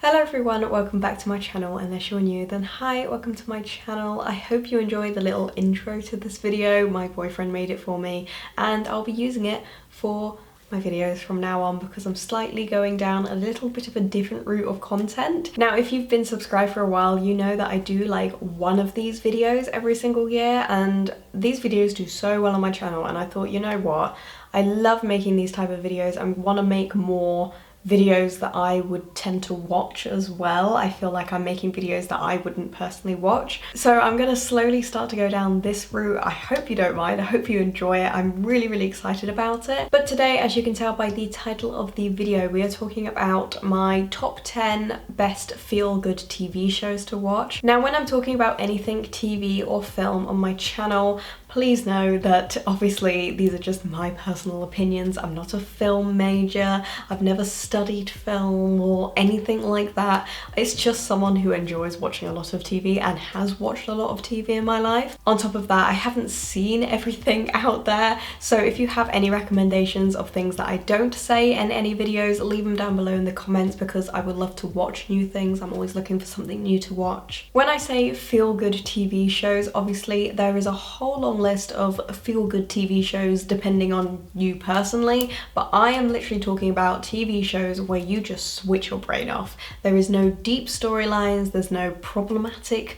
Hello everyone, welcome back to my channel. Unless you're new, then hi, welcome to my channel. I hope you enjoy the little intro to this video. My boyfriend made it for me and I'll be using it for my videos from now on because I'm slightly going down a little bit of a different route of content. Now, if you've been subscribed for a while, you know that I do like one of these videos every single year, and these videos do so well on my channel, and I thought, you know what, I love making these type of videos and want to make more videos that I would tend to watch as well. I feel like I'm making videos that I wouldn't personally watch. So I'm gonna slowly start to go down this route. I hope you don't mind, I hope you enjoy it. I'm really excited about it. But today, as you can tell by the title of the video, we are talking about my top 10 best feel-good TV shows to watch. Now, when I'm talking about anything TV or film on my channel, please know that obviously these are just my personal opinions. I'm not a film major. I've never studied film or anything like that. It's just someone who enjoys watching a lot of TV and has watched a lot of TV in my life. On top of that, I haven't seen everything out there. So if you have any recommendations of things that I don't say in any videos, leave them down below in the comments because I would love to watch new things. I'm always looking for something new to watch. When I say feel-good TV shows, obviously there is a whole long list of feel-good TV shows depending on you personally, but I am literally talking about TV shows where you just switch your brain off. There is no deep storylines, there's no problematic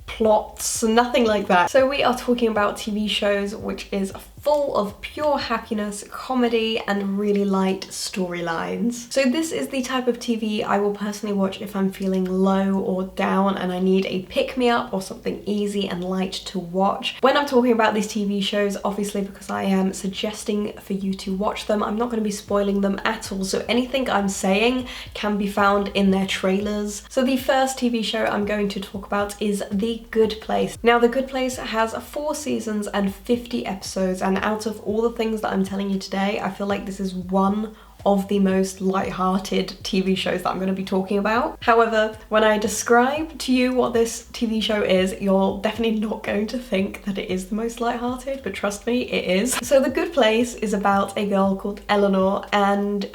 plots, nothing like that. So we are talking about TV shows which is full of pure happiness, comedy, and really light storylines. So this is the type of TV I will personally watch if I'm feeling low or down and I need a pick-me-up or something easy and light to watch. When I'm talking about these TV shows, obviously because I am suggesting for you to watch them, I'm not going to be spoiling them at all, so anything I'm saying can be found in their trailers. So the first TV show I'm going to talk about is The Good Place. Now, The Good Place has 4 seasons and 50 episodes, and out of all the things that I'm telling you today, I feel like this is one of the most light-hearted TV shows that I'm going to be talking about. However, when I describe to you what this TV show is, you're definitely not going to think that it is the most light-hearted, but trust me, it is. So The Good Place is about a girl called Eleanor, and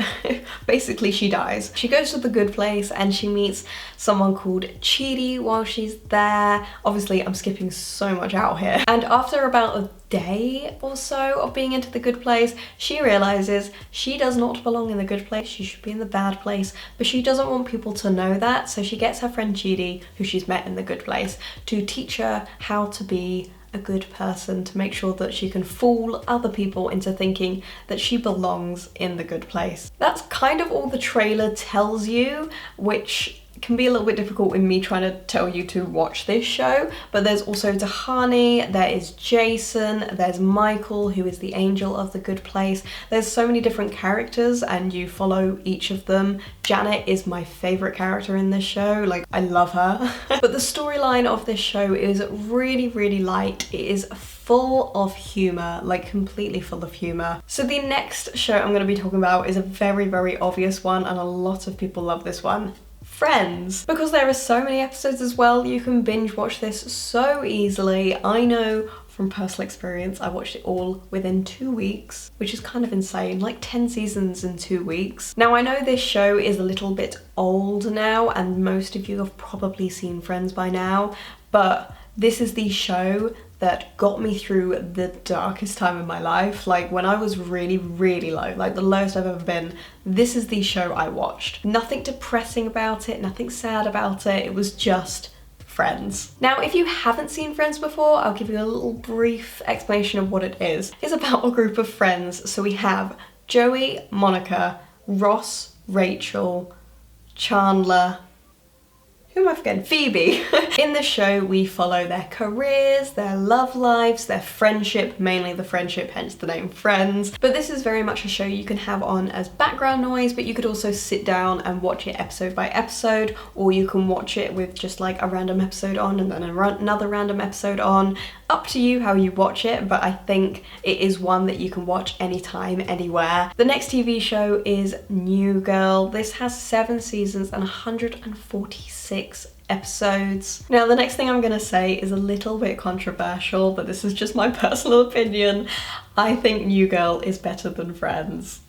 basically she dies. She goes to the good place and she meets someone called Chidi while she's there. Obviously, I'm skipping so much out here. And after about a day or so of being into the good place, she realizes she does not belong in the good place, she should be in the bad place, but she doesn't want people to know that, so she gets her friend Chidi, who she's met in the good place, to teach her how to be a good person, to make sure that she can fool other people into thinking that she belongs in the good place. That's kind of all the trailer tells you, which can be a little bit difficult in me trying to tell you to watch this show, but there's also Tahani, there is Jason, there's Michael, who is the angel of the good place. There's so many different characters and you follow each of them. Janet is my favorite character in this show, like I love her. But the storyline of this show is really light. It is full of humor, like completely full of humor. So the next show I'm going to be talking about is a very obvious one, and a lot of people love this one. Friends. Because there are so many episodes as well, you can binge watch this so easily. I know from personal experience, I watched it all within 2 weeks, which is kind of insane, like 10 seasons in 2 weeks. Now, I know this show is a little bit old now, and most of you have probably seen Friends by now, but this is the show that got me through the darkest time of my life. Like when I was really low, like the lowest I've ever been, this is the show I watched. Nothing depressing about it, nothing sad about it, it was just Friends. Now, if you haven't seen Friends before, I'll give you a little brief explanation of what it is. It's about a group of friends. So we have Joey, Monica, Ross, Rachel, Chandler, who am I forgetting? Phoebe. In the show, we follow their careers, their love lives, their friendship, mainly the friendship, hence the name Friends. But this is very much a show you can have on as background noise, but you could also sit down and watch it episode by episode, or you can watch it with just like a random episode on and then another random episode on. Up to you how you watch it, but I think it is one that you can watch anytime, anywhere. The next TV show is New Girl. This has 7 seasons and 146 episodes. Now, the next thing I'm gonna say is a little bit controversial, but this is just my personal opinion. I think New Girl is better than Friends.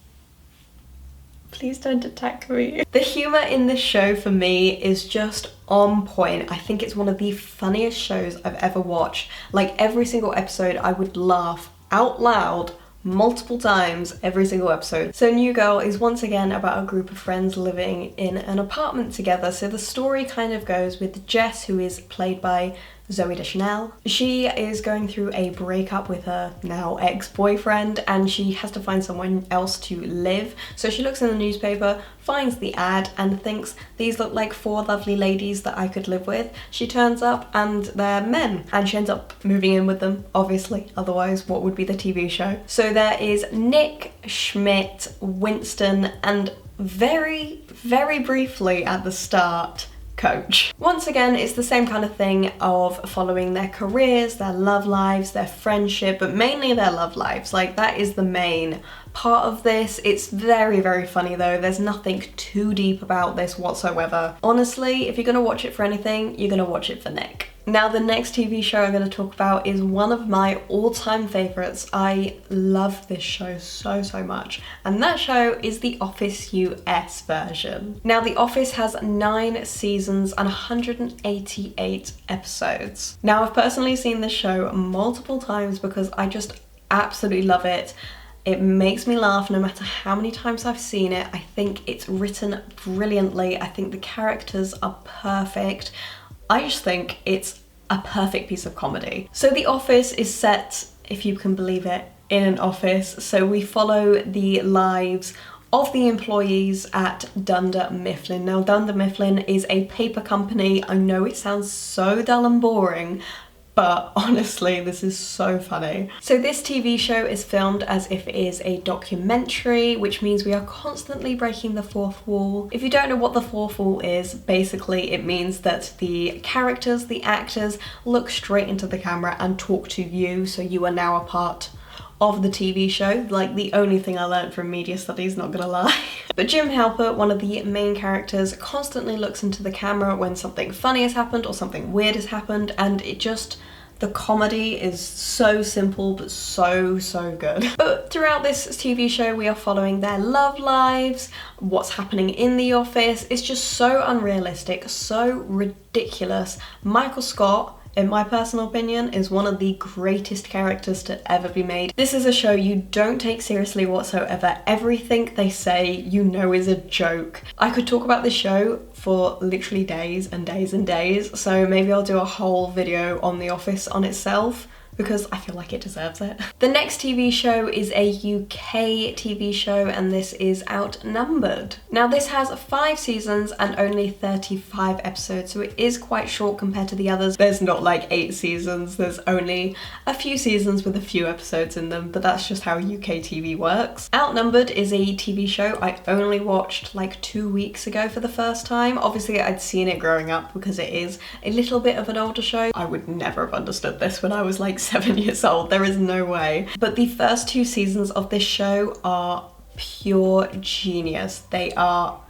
Please don't attack me. The humour in this show for me is just on point. I think it's one of the funniest shows I've ever watched. Like every single episode I would laugh out loud multiple times every single episode. So New Girl is once again about a group of friends living in an apartment together. So the story kind of goes with Jess, who is played by Zoe Deschanel. She is going through a breakup with her now ex-boyfriend and she has to find someone else to live. So she looks in the newspaper, finds the ad and thinks these look like 4 lovely ladies that I could live with. She turns up and they're men and she ends up moving in with them, obviously, otherwise what would be the TV show? So there is Nick, Schmidt, Winston and very, very briefly at the start, Coach. Once again, it's the same kind of thing of following their careers, their love lives, their friendship, but mainly their love lives. Like that is the main part of this. It's very, very funny though. There's nothing too deep about this whatsoever. Honestly, if you're gonna watch it for anything, you're gonna watch it for Nick. Now the next TV show I'm going to talk about is one of my all-time favourites. I love this show so, so much. And that show is The Office US version. Now The Office has 9 seasons and 188 episodes. Now I've personally seen this show multiple times because I just absolutely love it. It makes me laugh no matter how many times I've seen it. I think it's written brilliantly. I think the characters are perfect. I just think it's a perfect piece of comedy. So The Office is set, if you can believe it, in an office. So we follow the lives of the employees at Dunder Mifflin. Now Dunder Mifflin is a paper company. I know it sounds so dull and boring, but honestly, this is so funny. So this TV show is filmed as if it is a documentary, which means we are constantly breaking the fourth wall. If you don't know what the fourth wall is, basically it means that the characters, the actors, look straight into the camera and talk to you, so you are now a part of the TV show. Like the only thing I learned from media studies, not gonna lie. But Jim Halpert, one of the main characters, constantly looks into the camera when something funny has happened or something weird has happened, and it just, the comedy is so simple but so, so good. But throughout this TV show we are following their love lives, what's happening in the office. It's just so unrealistic, so ridiculous. Michael Scott, in my personal opinion, is one of the greatest characters to ever be made. This is a show you don't take seriously whatsoever. Everything they say, you know, is a joke. I could talk about this show for literally days and days and days, so maybe I'll do a whole video on The Office on itself, because I feel like it deserves it. The next TV show is a UK TV show and this is Outnumbered. Now this has 5 seasons and only 35 episodes, so it is quite short compared to the others. There's not like 8 seasons, there's only a few seasons with a few episodes in them, but that's just how UK TV works. Outnumbered is a TV show I only watched like 2 weeks ago for the first time. Obviously I'd seen it growing up because it is a little bit of an older show. I would never have understood this when I was like 7 years old, there is no way. But the first 2 seasons of this show are pure genius. They are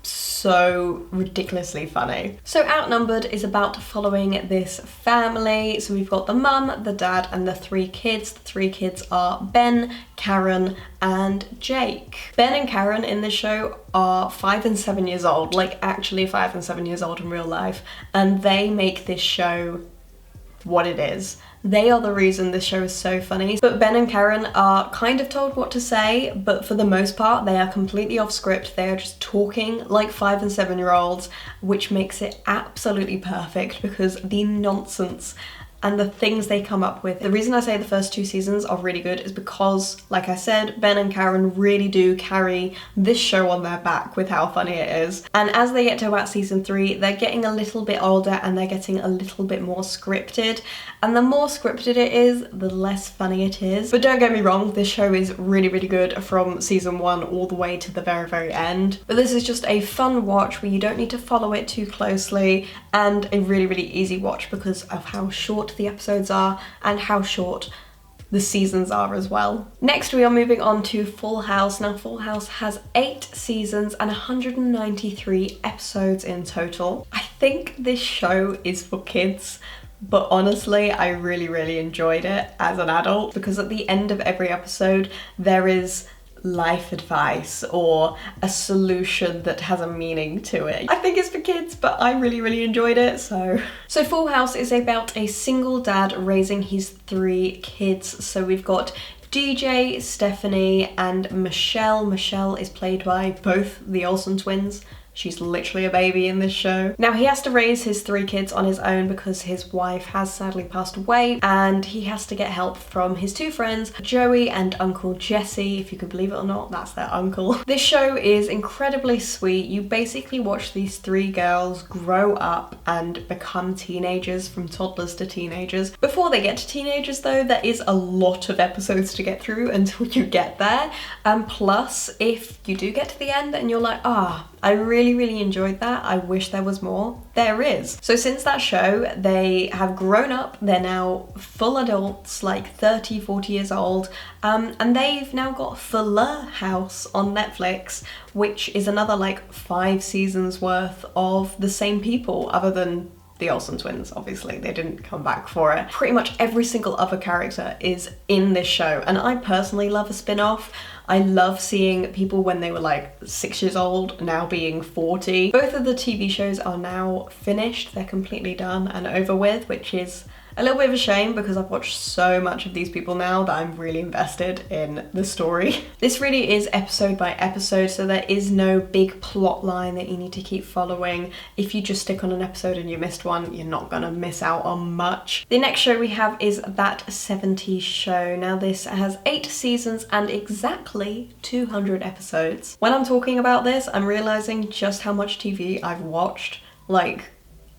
so ridiculously funny. So Outnumbered is about following this family. So we've got the mum, the dad and the 3 kids. The 3 kids are Ben, Karen and Jake. Ben and Karen in this show are 5 and 7 years old, like actually 5 and 7 years old in real life, and they make this show what it is. They are the reason this show is so funny. But Ben and Karen are kind of told what to say, but for the most part they are completely off script. They are just talking like 5 and 7-year-olds, which makes it absolutely perfect because the nonsense and the things they come up with. The reason I say the first 2 seasons are really good is because, like I said, Ben and Karen really do carry this show on their back with how funny it is. And as they get to about season 3, they're getting a little bit older and they're getting a little bit more scripted. And the more scripted it is, the less funny it is. But don't get me wrong, this show is really, really good from season 1 all the way to the very, very end. But this is just a fun watch where you don't need to follow it too closely, and a really, really easy watch because of how short the episodes are and how short the seasons are as well. Next we are moving on to Full House. Now Full House has 8 seasons and 193 episodes in total. I think this show is for kids, but honestly I really, really enjoyed it as an adult because at the end of every episode there is life advice or a solution that has a meaning to it. I think it's for kids, but I really enjoyed it. So Full House is about a single dad raising his 3 kids. So we've got DJ, Stephanie, and Michelle. Michelle is played by both the Olsen twins. She's literally a baby in this show. Now he has to raise his 3 kids on his own because his wife has sadly passed away, and he has to get help from his 2 friends, Joey and Uncle Jesse. If you can believe it or not, that's their uncle. This show is incredibly sweet. You basically watch these 3 girls grow up and become teenagers, from toddlers to teenagers. Before they get to teenagers though, there is a lot of episodes to get through until you get there. Plus, if you do get to the end and you're like, I really enjoyed that, I wish there was more, there is. So since that show, they have grown up, they're now full adults, like 30, 40 years old, and they've now got Fuller House on Netflix, which is another like 5 seasons worth of the same people, other than the Olsen twins, obviously, they didn't come back for it. Pretty much every single other character is in this show, and I personally love a spin-off. I love seeing people when they were like 6 years old, now being 40. Both of the TV shows are now finished, they're completely done and over with, which is a little bit of a shame because I've watched so much of these people now that I'm really invested in the story. This really is episode by episode, so there is no big plot line that you need to keep following. If you just stick on an episode and you missed one, you're not gonna miss out on much. The next show we have is That 70s Show. Now this has 8 seasons and exactly 200 episodes. When I'm talking about this, I'm realizing just how much TV I've watched. Like,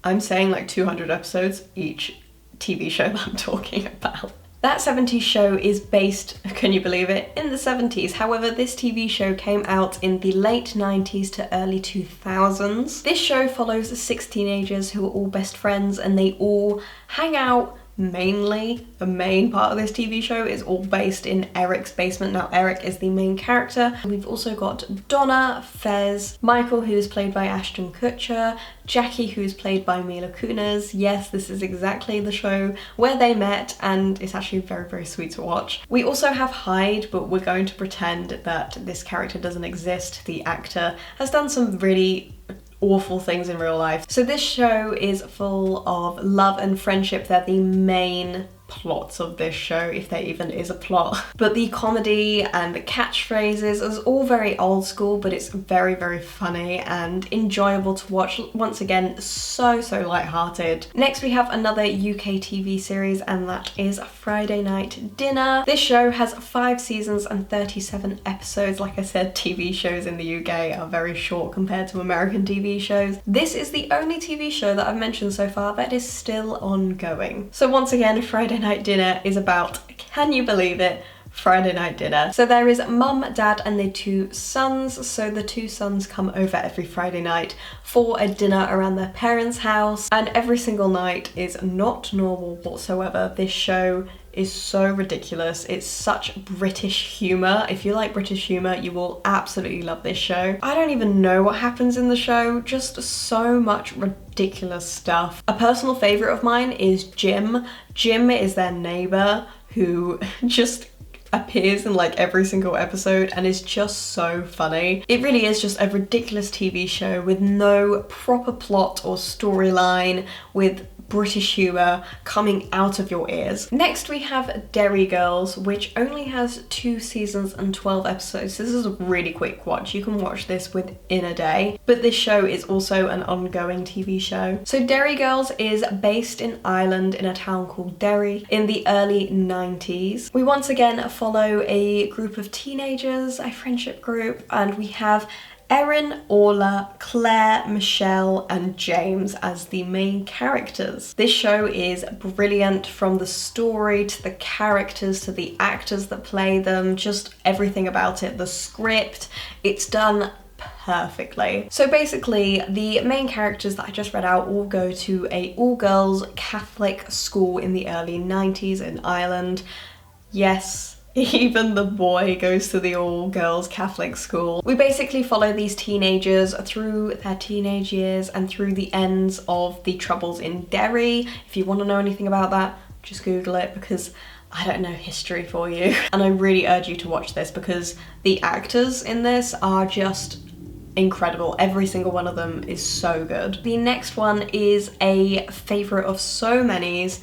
I'm saying like 200 episodes each TV show that I'm talking about. That 70s Show is based, can you believe it, in the 70s. However, this TV show came out in the late 90s to early 2000s. This show follows 6 teenagers who are all best friends, and they all hang out. Mainly, the main part of this TV show is all based in Eric's basement. Now, Eric is the main character. We've also got Donna, Fez, Michael, who is played by Ashton Kutcher, Jackie, who is played by Mila Kunis. Yes, this is exactly the show where they met, and it's actually very sweet to watch. We also have Hyde, but we're going to pretend that this character doesn't exist. The actor has done some really awful things in real life. So this show is full of love and friendship. They're the main plots of this show, if there even is a plot. But the comedy and the catchphrases is all very old school, but it's very funny and enjoyable to watch. Once again, so lighthearted. Next we have another UK TV series, and that is Friday Night Dinner. This show has 5 seasons and 37 episodes. Like I said, TV shows in the UK are very short compared to American TV shows. This is the only TV show that I've mentioned so far that is still ongoing. So once again, Friday Night Dinner is about, can you believe it, Friday night dinner. So there is mum, dad, and their 2 sons. So the 2 sons come over every Friday night for a dinner around their parents' house, and every single night is not normal whatsoever. This show is so ridiculous. It's such British humour. If you like British humour, you will absolutely love this show. I don't even know what happens in the show, just so much ridiculous stuff. A personal favourite of mine is Jim. Jim is their neighbour who just appears in like every single episode and is just so funny. It really is just a ridiculous TV show with no proper plot or storyline, with British humour coming out of your ears. Next we have Derry Girls, which only has 2 seasons and 12 episodes. This is a really quick watch. You can watch this within a day. But this show is also an ongoing TV show. So Derry Girls is based in Ireland in a town called Derry in the early 90s. We once again follow a group of teenagers, a friendship group, and we have Erin, Orla, Claire, Michelle, and James as the main characters. This show is brilliant, from the story to the characters to the actors that play them, just everything about it. The script, it's done perfectly. So basically, the main characters that I just read out all go to a all-girls Catholic school in the early 90s in Ireland. Yes, even the boy goes to the all-girls Catholic school. We basically follow these teenagers through their teenage years and through the ends of the troubles in Derry. If you want to know anything about that, just Google it, because I don't know, history for you. And I really urge you to watch this because the actors in this are just incredible. Every single one of them is so good. The next one is a favorite of so many's,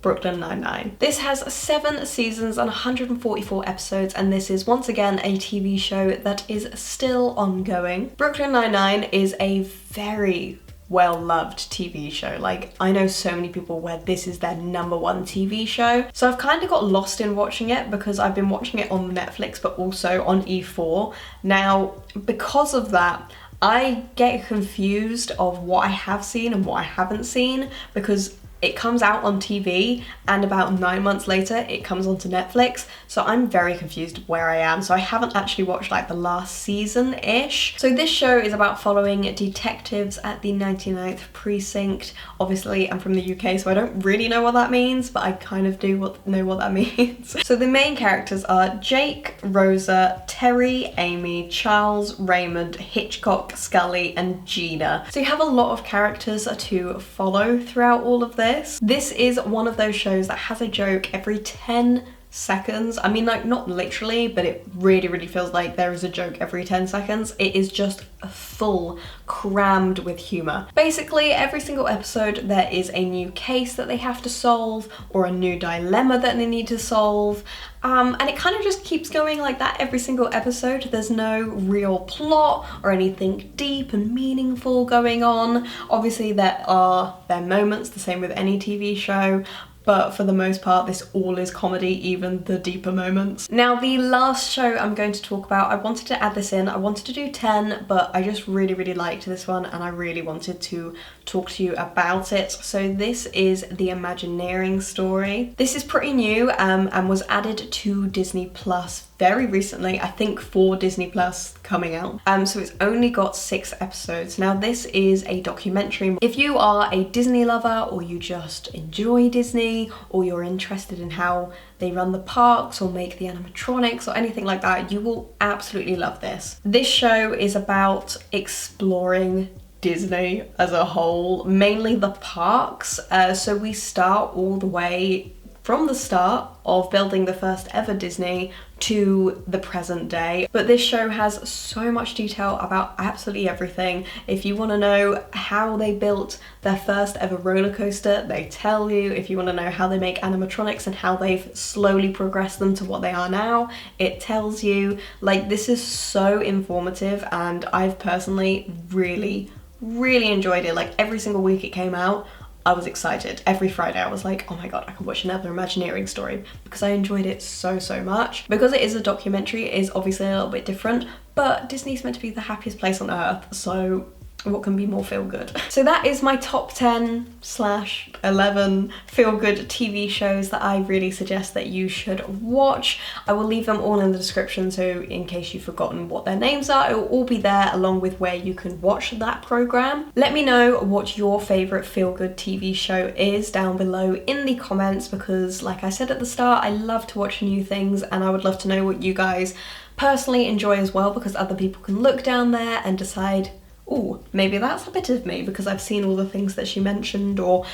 Brooklyn Nine-Nine. This has 7 seasons and 144 episodes, and this is once again a TV show that is still ongoing. Brooklyn Nine-Nine is a very well-loved TV show. Like, I know so many people where this is their #1 TV show. So I've kind of got lost in watching it because I've been watching it on Netflix but also on E4. Now, because of that, I get confused of what I have seen and what I haven't seen because it comes out on TV and about 9 months later it comes onto Netflix, so I'm very confused where I am. So I haven't actually watched like the last season-ish. So this show is about following detectives at the 99th precinct. Obviously I'm from the UK, so I don't really know what that means, but I kind of know what that means. So the main characters are Jake, Rosa, Terry, Amy, Charles, Raymond, Hitchcock, Scully, and Gina. So you have a lot of characters to follow throughout all of this. This is one of those shows that has a joke every 10 seconds. I mean, like, not literally, but it really feels like there is a joke every 10 seconds. It is just full, crammed with humor. Basically, every single episode there is a new case that they have to solve or a new dilemma that they need to solve. And it kind of just keeps going like that every single episode. There's no real plot or anything deep and meaningful going on. Obviously there are their moments, the same with any TV show, but for the most part this all is comedy, even the deeper moments. Now the last show I'm going to talk about, I wanted to add this in, I wanted to do 10, but I just really liked this one and I really wanted to talk to you about it. So this is the Imagineering story. This is pretty new and was added to Disney Plus very recently, I think for Disney Plus coming out. So it's only got 6 episodes. Now this is a documentary. If you are a Disney lover or you just enjoy Disney or you're interested in how they run the parks or make the animatronics or anything like that, you will absolutely love this. This show is about exploring Disney as a whole, mainly the parks. So we start all the way from the start of building the first ever Disney to the present day. But this show has so much detail about absolutely everything. If you want to know how they built their first ever roller coaster, they tell you. If you want to know how they make animatronics and how they've slowly progressed them to what they are now, it tells you. Like, this is so informative and I've personally really enjoyed it. Like, every single week it came out, I was excited. Every Friday I was like, oh my god, I can watch another Imagineering story, because I enjoyed it so much. Because it is a documentary, it is obviously a little bit different, but Disney's meant to be the happiest place on earth, so what can be more feel good? So that is my top 10/11 feel good TV shows that I really suggest that you should watch. I will leave them all in the description, so in case you've forgotten what their names are, it will all be there along with where you can watch that program. Let me know what your favorite feel good TV show is down below in the comments, because like I said at the start, I love to watch new things and I would love to know what you guys personally enjoy as well, because other people can look down there and decide, oh, maybe that's a bit of me because I've seen all the things that she mentioned, or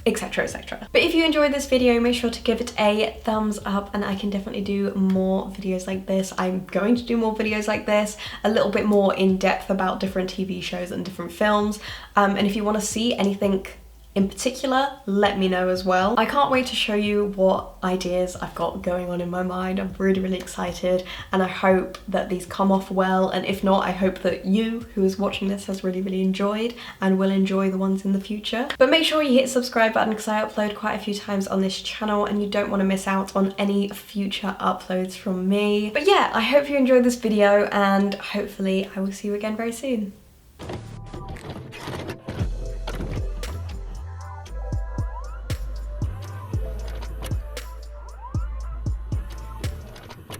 etc, etc. But if you enjoyed this video, make sure to give it a thumbs up and I can definitely do more videos like this. I'm going to do more videos like this, a little bit more in depth about different TV shows and different films. And if you want to see anything in particular, let me know as well. I can't wait to show you what ideas I've got going on in my mind. I'm really excited and I hope that these come off well, and if not, I hope that you who is watching this has really enjoyed and will enjoy the ones in the future. But make sure you hit the subscribe button because I upload quite a few times on this channel and you don't want to miss out on any future uploads from me. But yeah, I hope you enjoyed this video and hopefully I will see you again very soon.